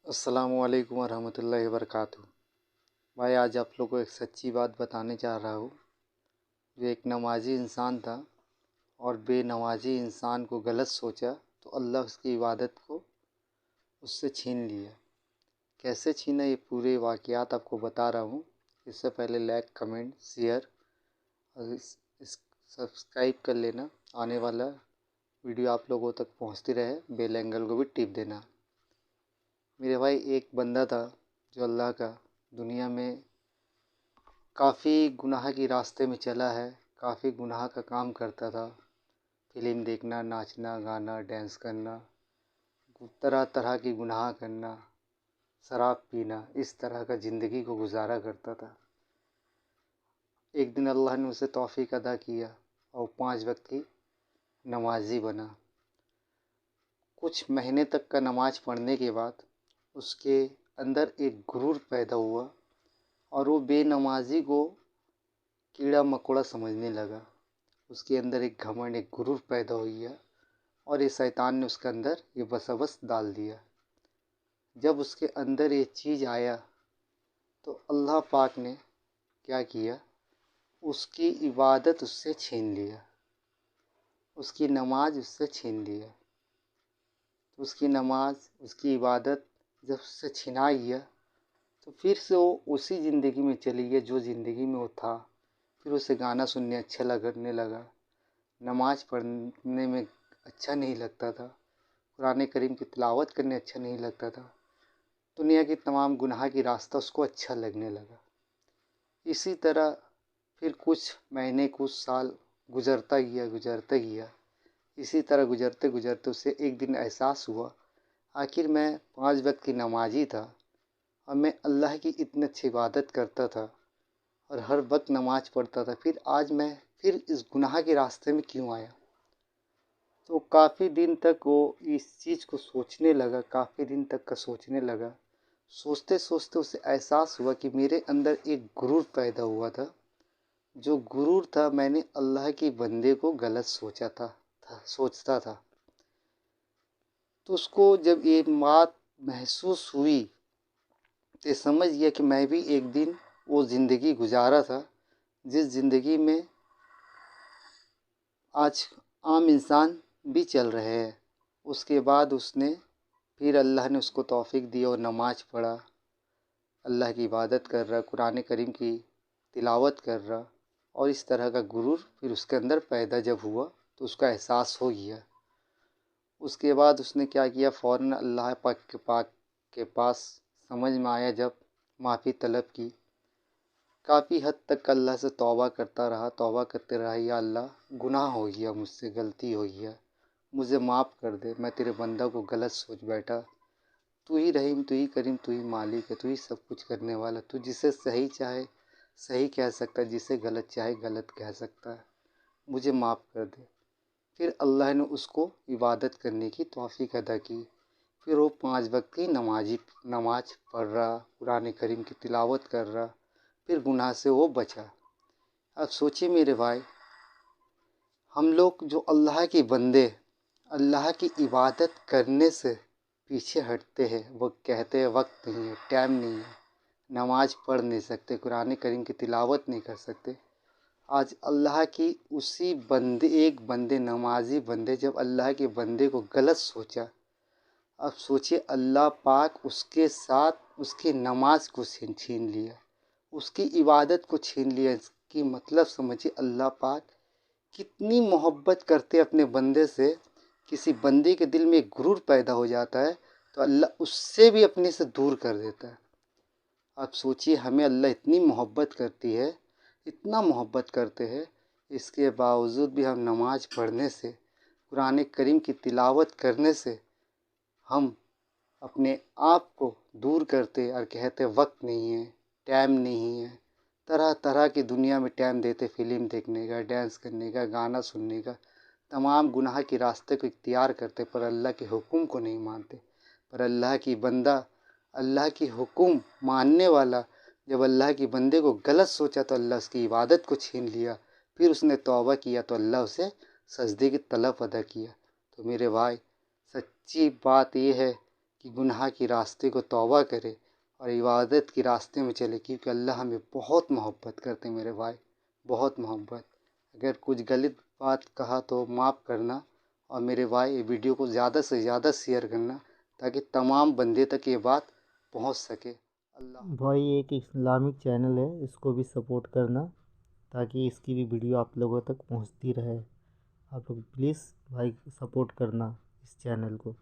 अस्सलामु अलैकुम वरहमतुल्लाहि वबरकातुहू। भाई आज आप लोगों को एक सच्ची बात बताने जा रहा हूँ। जो एक नमाजी इंसान था और बेनमाजी इंसान को गलत सोचा तो अल्लाह उसकी इबादत को उससे छीन लिया। कैसे छीना ये पूरे वाक़यात आपको बता रहा हूँ। इससे पहले लाइक कमेंट शेयर और इस सब्सक्राइब कर लेना। आने वाला वीडियो आप लोगों तक पहुँचती रहे, बेल आइकन को भी टिप देना। मेरे भाई एक बंदा था जो अल्लाह का दुनिया में काफ़ी गुनाह के रास्ते में चला है, काफ़ी गुनाह का काम करता था। फिल्म देखना, नाचना, गाना, डांस करना, तरह तरह की गुनाह करना, शराब पीना, इस तरह का ज़िंदगी को गुजारा करता था। एक दिन अल्लाह ने उसे तौफीक अता किया और 5 वक्त की नमाजी बना। कुछ महीने तक का नमाज पढ़ने के बाद उसके अंदर एक गुरूर पैदा हुआ और वो बेनमाजी को कीड़ा मकोड़ा समझने लगा। उसके अंदर एक घमंड, एक गुरूर पैदा हो गया और ये शैतान ने उसके अंदर ये वसवस डाल दिया। जब उसके अंदर ये चीज़ आया तो अल्लाह पाक ने क्या किया, उसकी इबादत उससे छीन लिया, उसकी नमाज उससे छीन लिया। उसकी नमाज, उसकी इबादत जब उससे छिना गया तो फिर से वो उसी ज़िंदगी में चली गई जो ज़िंदगी में वो था। फिर उसे गाना सुनने अच्छा लगने लगा, नमाज पढ़ने में अच्छा नहीं लगता था, कुरान करीम की तिलावत करने अच्छा नहीं लगता था। दुनिया की तमाम गुनाह की रास्ता उसको अच्छा लगने लगा। इसी तरह फिर कुछ महीने, कुछ साल गुजरता गया। इसी तरह गुजरते गुजरते उसे एक दिन एहसास हुआ, आखिर मैं 5 वक्त की नमाजी था और मैं अल्लाह की इतनी अच्छी इबादत करता था और हर वक्त नमाज पढ़ता था, फिर आज मैं फिर इस गुनाह के रास्ते में क्यों आया। तो काफ़ी दिन तक वो इस चीज़ को सोचने लगा, काफ़ी दिन तक का सोचने लगा। सोचते सोचते उसे एहसास हुआ कि मेरे अंदर एक गुरूर पैदा हुआ था। जो गुरूर था, मैंने अल्लाह के बंदे को गलत सोचता था। तो उसको जब ये बात महसूस हुई तो समझ गया कि मैं भी एक दिन वो ज़िंदगी गुजारा था जिस ज़िंदगी में आज आम इंसान भी चल रहे हैं। उसके बाद उसने फिर अल्लाह ने उसको तौफीक दी और नमाज पढ़ा, अल्लाह की इबादत कर रहा, कुरान करीम की तिलावत कर रहा। और इस तरह का गुरूर फिर उसके अंदर पैदा जब हुआ तो उसका एहसास हो गया। उसके बाद उसने क्या किया, फ़ौरन अल्लाह पाक के पास समझ में आया, जब माफ़ी तलब की। काफ़ी हद तक अल्लाह से तौबा करता रहा, तौबा करते रहा, या अल्लाह गुनाह हो गया मुझसे, गलती हो गया, मुझे माफ़ कर दे, मैं तेरे बंदा को गलत सोच बैठा। तू ही रहीम, तू ही करीम, तू ही मालिक है, तू ही सब कुछ करने वाला। तू जिसे सही चाहे सही कह सकता है, जिसे गलत चाहे गलत कह सकता है, मुझे माफ़ कर दे। फिर अल्लाह ने उसको इबादत करने की तौफीक अता की। फिर वो 5 वक्त की नमाज पढ़ रहा, कुरान करीम की तिलावत कर रहा, फिर गुनाह से वो बचा। अब सोचिए मेरे भाई, हम लोग जो अल्लाह के बंदे अल्लाह की इबादत करने से पीछे हटते हैं, वो कहते हैं वक्त नहीं है, टाइम नहीं है, नमाज पढ़ नहीं सकते, कुरान करीम की तिलावत नहीं कर सकते। आज अल्लाह की उसी बंदे, एक बंदे, नमाजी बंदे, जब अल्लाह के बंदे को गलत सोचा, अब सोचिए अल्लाह पाक उसके साथ उसकी नमाज को छीन लिया, उसकी इबादत को छीन लिया। इसकी मतलब समझिए अल्लाह पाक कितनी मोहब्बत करते अपने बंदे से। किसी बंदे के दिल में एक गुरूर पैदा हो जाता है तो अल्लाह उससे भी अपने से दूर कर देता है। आप सोचिए, हमें अल्लाह इतनी मोहब्बत करती है, इतना मोहब्बत करते हैं, इसके बावजूद भी हम नमाज पढ़ने से, कुरान करीम की तिलावत करने से हम अपने आप को दूर करते और कहते वक्त नहीं है, टाइम नहीं है। तरह तरह की दुनिया में टाइम देते, फिल्म देखने का, डांस करने का, गाना सुनने का, तमाम गुनाह के रास्ते को इख्तियार करते, पर अल्लाह के हुक्म को नहीं मानते। पर अल्लाह की बंदा, अल्लाह की हुक्म मानने वाला, जब अल्लाह के बंदे को गलत सोचा तो अल्लाह उसकी इबादत को छीन लिया। फिर उसने तौबा किया तो अल्लाह उसे सजदे की तलब अदा किया। तो मेरे भाई, सच्ची बात ये है कि गुनाह के रास्ते को तौबा करे और इबादत के रास्ते में चले, क्योंकि अल्लाह हमें बहुत मोहब्बत करते हैं मेरे भाई, बहुत मोहब्बत। अगर कुछ गलत बात कहा तो माफ़ करना, और मेरे भाई ये वीडियो को ज़्यादा से ज़्यादा शेयर करना ताकि तमाम बंदे तक ये बात पहुंच सके। अल्लाह भाई एक इस्लामिक चैनल है, इसको भी सपोर्ट करना ताकि इसकी भी वीडियो आप लोगों तक पहुंचती रहे। आप लोग प्लीज़ भाई सपोर्ट करना इस चैनल को।